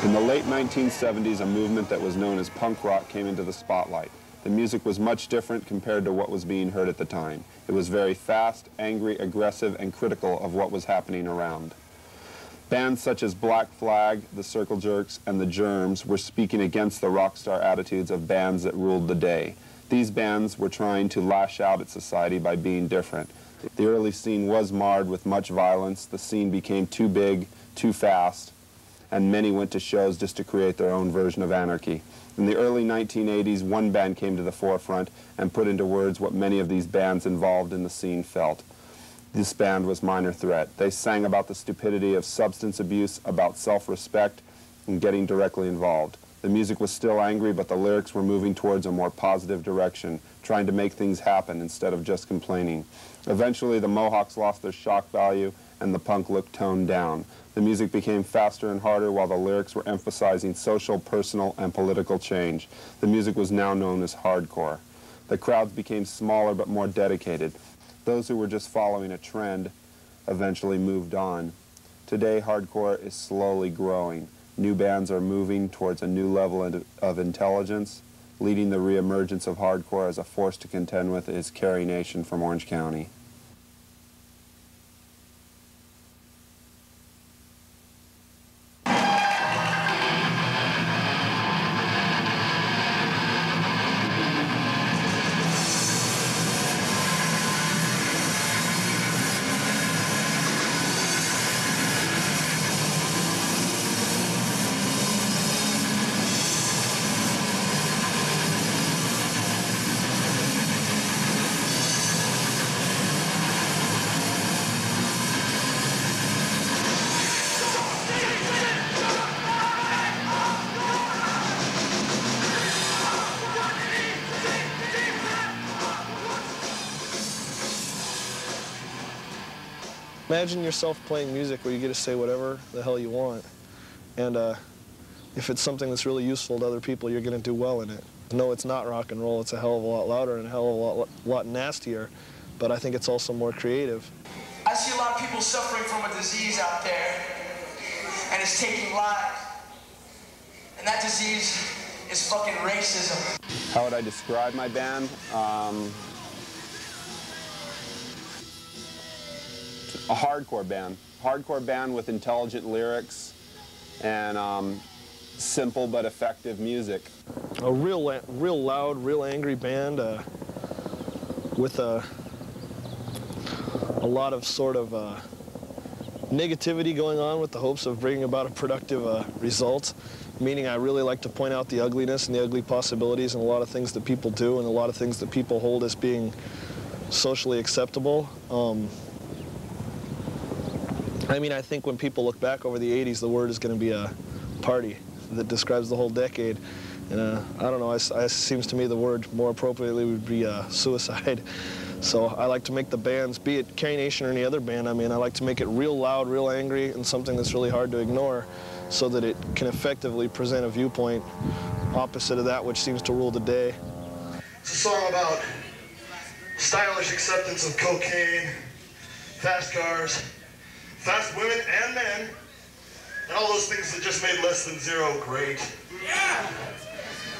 In the late 1970s, a movement that was known as punk rock came into the spotlight. The music was much different compared to what was being heard at the time. It was very fast, angry, aggressive, and critical of what was happening around. Bands such as Black Flag, the Circle Jerks, and the Germs were speaking against the rock star attitudes of bands that ruled the day. These bands were trying to lash out at society by being different. The early scene was marred with much violence. The scene became too big, too fast, and many went to shows just to create their own version of anarchy. In the early 1980s, one band came to the forefront and put into words what many of these bands involved in the scene felt. This band was Minor Threat. They sang about the stupidity of substance abuse, about self-respect, and getting directly involved. The music was still angry, but the lyrics were moving towards a more positive direction, trying to make things happen instead of just complaining. Eventually, the Mohawks lost their shock value, and the punk look toned down. The music became faster and harder while the lyrics were emphasizing social, personal, and political change. The music was now known as hardcore. The crowds became smaller but more dedicated. Those who were just following a trend eventually moved on. Today, hardcore is slowly growing. New bands are moving towards a new level of intelligence. Leading the reemergence of hardcore as a force to contend with is Carrie Nation from Orange County. Imagine yourself playing music where you get to say whatever the hell you want. And if it's something that's really useful to other people, you're going to do well in it. No, it's not rock and roll. It's a hell of a lot louder and a hell of a lot nastier. But I think it's also more creative. I see a lot of people suffering from a disease out there, and it's taking lives. And that disease is fucking racism. How would I describe my band? A hardcore band. Hardcore band with intelligent lyrics and simple but effective music. A real loud, real angry band with a lot of sort of negativity going on with the hopes of bringing about a productive result. Meaning I really like to point out the ugliness and the ugly possibilities in a lot of things that people do and a lot of things that people hold as being socially acceptable. I mean, I think when people look back over the 80s, the word is going to be a party that describes the whole decade. And I don't know, it seems to me the word more appropriately would be suicide. So I like to make the bands, be it Carrie Nation or any other band, I mean, I like to make it real loud, real angry, and something that's really hard to ignore so that it can effectively present a viewpoint opposite of that which seems to rule the day. It's a song about stylish acceptance of cocaine, fast cars, fast women and men, and all those things that just made less than zero great. Yeah!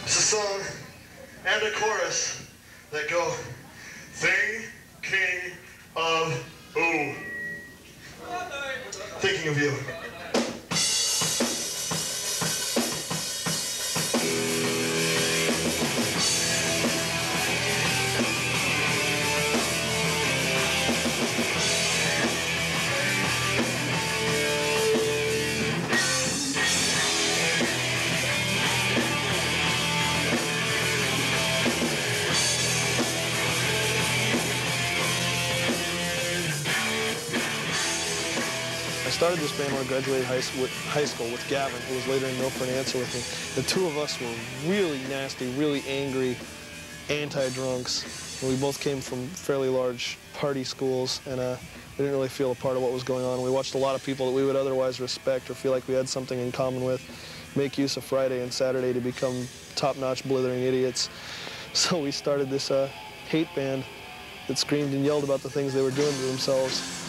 It's a song and a chorus that go, thinking of ooh. Thinking of you. I started this band when I graduated high school with Gavin, who was later in Milford and Answer with me. The two of us were really nasty, really angry, anti-drunks. And we both came from fairly large party schools, and we didn't really feel a part of what was going on. We watched a lot of people that we would otherwise respect or feel like we had something in common with make use of Friday and Saturday to become top-notch blithering idiots. So we started this hate band that screamed and yelled about the things they were doing to themselves.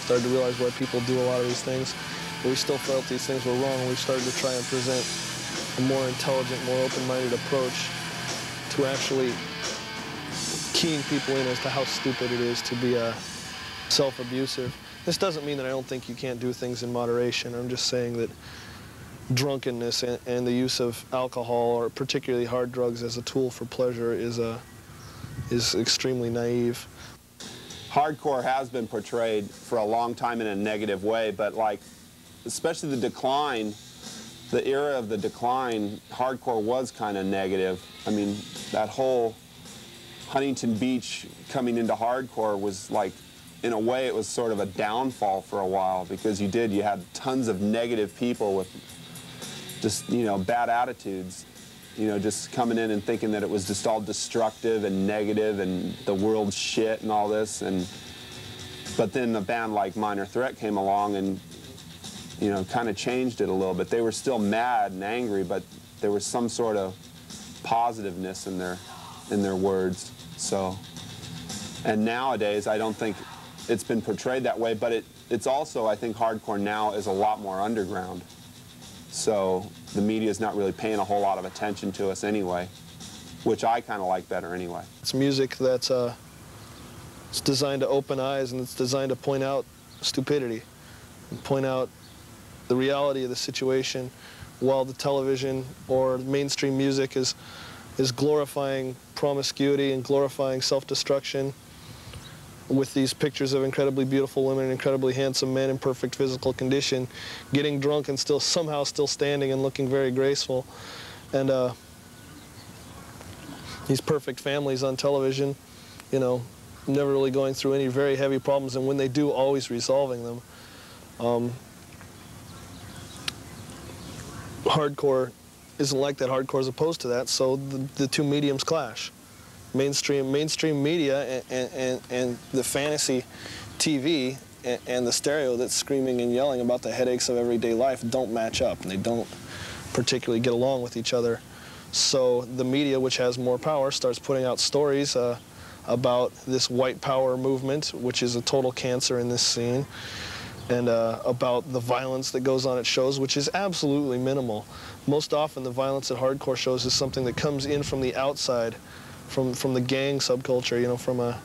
started to realize why people do a lot of these things. But we still felt these things were wrong, and we started to try and present a more intelligent, more open-minded approach to actually keying people in as to how stupid it is to be self-abusive. This doesn't mean that I don't think you can't do things in moderation. I'm just saying that drunkenness and the use of alcohol, or particularly hard drugs, as a tool for pleasure is extremely naive. Hardcore has been portrayed for a long time in a negative way, but like, especially the decline, the era of the decline, hardcore was kind of negative. I mean, that whole Huntington Beach coming into hardcore was like, in a way, it was sort of a downfall for a while, because you had tons of negative people with just, you know, bad attitudes, you know, just coming in and thinking that it was just all destructive and negative and the world's shit and all this. But then a band like Minor Threat came along and, you know, kind of changed it a little bit. They were still mad and angry, but there was some sort of positiveness in their words. So, and nowadays, I don't think it's been portrayed that way, but it's also, I think hardcore now is a lot more underground. So the media's not really paying a whole lot of attention to us anyway, which I kind of like better anyway. It's music that's it's designed to open eyes, and it's designed to point out stupidity and point out the reality of the situation, while the television or mainstream music is glorifying promiscuity and glorifying self-destruction with these pictures of incredibly beautiful women and incredibly handsome men in perfect physical condition, getting drunk and somehow still standing and looking very graceful. And these perfect families on television, you know, never really going through any very heavy problems, and when they do, always resolving them. Hardcore isn't like that. Hardcore is opposed to that, so the two mediums clash. Mainstream media and the fantasy TV and the stereo that's screaming and yelling about the headaches of everyday life don't match up, and they don't particularly get along with each other. So the media, which has more power, starts putting out stories about this white power movement, which is a total cancer in this scene, and about the violence that goes on at shows, which is absolutely minimal. Most often the violence at hardcore shows is something that comes in from the outside, from the gang subculture, you know,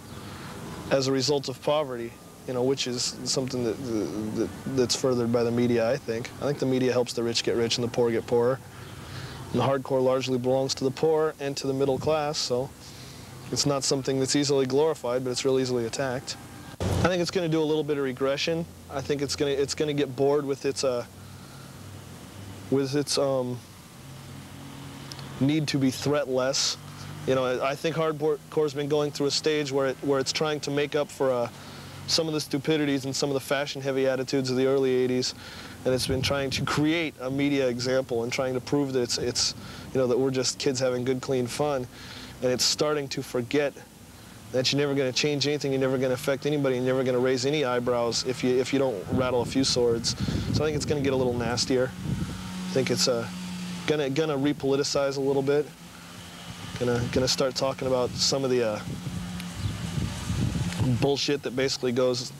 as a result of poverty, you know, which is something that's furthered by the media, I think. I think the media helps the rich get rich and the poor get poorer. And hardcore largely belongs to the poor and to the middle class, so it's not something that's easily glorified, but it's real easily attacked. I think it's going to do a little bit of regression. I think it's going to get bored with its need to be threatless. You know, I think hardcore's been going through a stage where it's trying to make up for some of the stupidities and some of the fashion-heavy attitudes of the early '80s, and it's been trying to create a media example and trying to prove that it's you know, that we're just kids having good, clean fun, and it's starting to forget that you're never going to change anything, you're never going to affect anybody, you're never going to raise any eyebrows if you don't rattle a few swords. So I think it's going to get a little nastier. I think it's gonna repoliticize a little bit. Gonna start talking about some of the bullshit that basically goes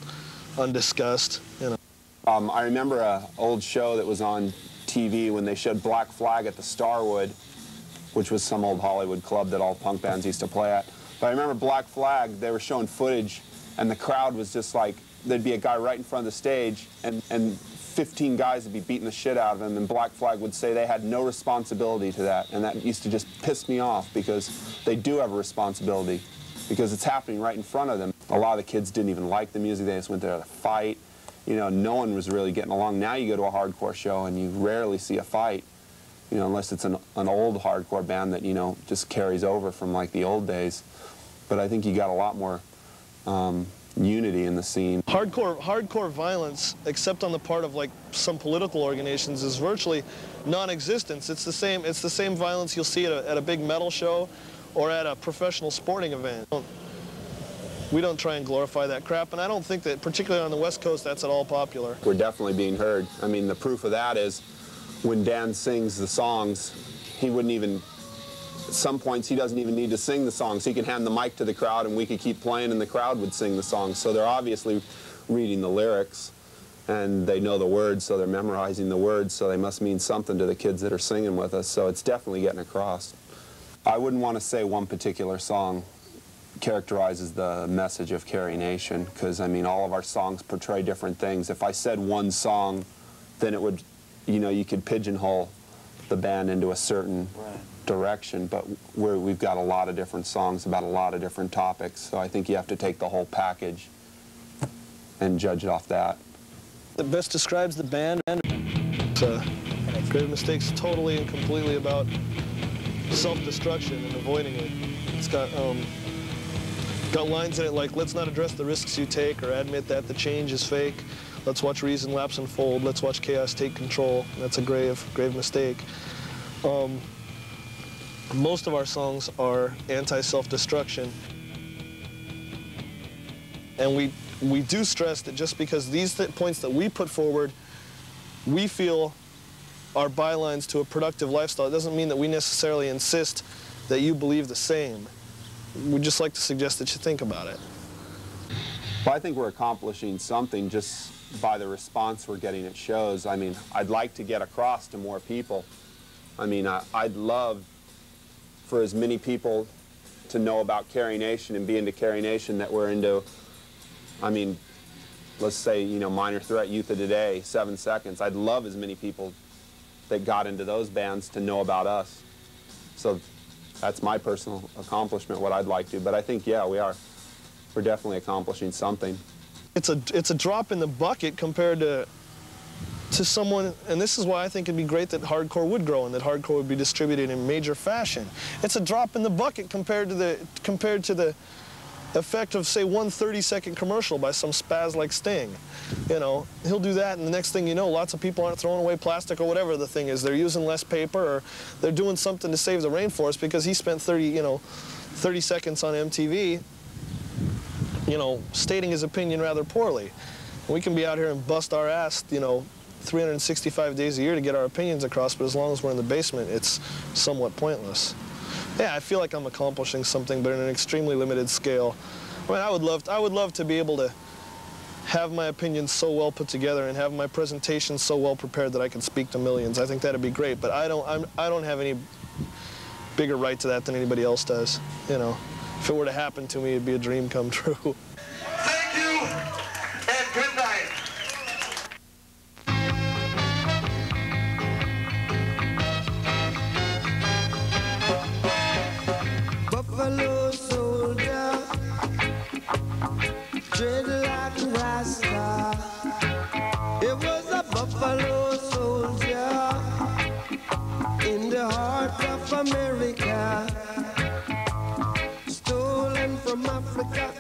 undiscussed. You know. I remember an old show that was on TV when they showed Black Flag at the Starwood, which was some old Hollywood club that all punk bands used to play at. But I remember Black Flag, they were showing footage, and the crowd was just like, there'd be a guy right in front of the stage, and 15 guys would be beating the shit out of him, and Black Flag would say they had no responsibility to that, and that used to just piss me off, because they do have a responsibility, because it's happening right in front of them. A lot of the kids didn't even like the music, they just went there to fight. You know, no one was really getting along. Now you go to a hardcore show and you rarely see a fight, you know, unless it's an old hardcore band that, you know, just carries over from like the old days. But I think you got a lot more unity in the scene. Hardcore violence, except on the part of like some political organizations, is virtually non-existent. It's the same violence you'll see at a big metal show or at a professional sporting event. We don't try and glorify that crap, and I don't think that, particularly on the West Coast, that's at all popular. We're definitely being heard. I mean, the proof of that is when Dan sings the songs, he wouldn't even, at some points, he doesn't even need to sing the songs. He can hand the mic to the crowd and we could keep playing and the crowd would sing the songs. So they're obviously reading the lyrics, and they know the words, so they're memorizing the words, so they must mean something to the kids that are singing with us, so it's definitely getting across. I wouldn't want to say one particular song characterizes the message of Carrie Nation, because, I mean, all of our songs portray different things. If I said one song, then it would, you know, you could pigeonhole the band into a certain direction, but we've got a lot of different songs about a lot of different topics, so I think you have to take the whole package and judge it off that. That best describes the band. Grave Mistake's totally and completely about self-destruction and avoiding it. It's got lines in it like, let's not address the risks you take or admit that the change is fake. Let's watch reason lapse and fold. Let's watch chaos take control. That's a grave mistake. Most of our songs are anti-self-destruction. And we do stress that just because these points that we put forward, we feel are bylines to a productive lifestyle, it doesn't mean that we necessarily insist that you believe the same. We'd just like to suggest that you think about it. Well, I think we're accomplishing something just by the response we're getting at shows. I mean, I'd like to get across to more people. I mean, I'd love for as many people to know about Carrie Nation and be into Carrie Nation that we're into. I mean, let's say, you know, Minor Threat, Youth of Today, 7 Seconds. I'd love as many people that got into those bands to know about us. So that's my personal accomplishment, what I'd like to. But I think, yeah, we're definitely accomplishing something. It's a drop in the bucket compared to someone, and this is why I think it'd be great that hardcore would grow and that hardcore would be distributed in major fashion. It's a drop in the bucket compared to the effect of, say, one 30-second commercial by some spaz like Sting. You know, he'll do that, and the next thing you know, lots of people aren't throwing away plastic or whatever the thing is. They're using less paper, or they're doing something to save the rainforest because he spent 30 seconds on MTV, you know, stating his opinion rather poorly. We can be out here and bust our ass, you know, 365 days a year to get our opinions across, but as long as we're in the basement, it's somewhat pointless. Yeah, I feel like I'm accomplishing something, but in an extremely limited scale. I mean, I would love to be able to have my opinions so well put together and have my presentation so well prepared that I can speak to millions. I think that'd be great, but I don't have any bigger right to that than anybody else does. You know, if it were to happen to me, it'd be a dream come true. Thank you, and good night. Buffalo soldier, tread like a rasta. It was a buffalo soldier in the heart of America, stolen from Africa.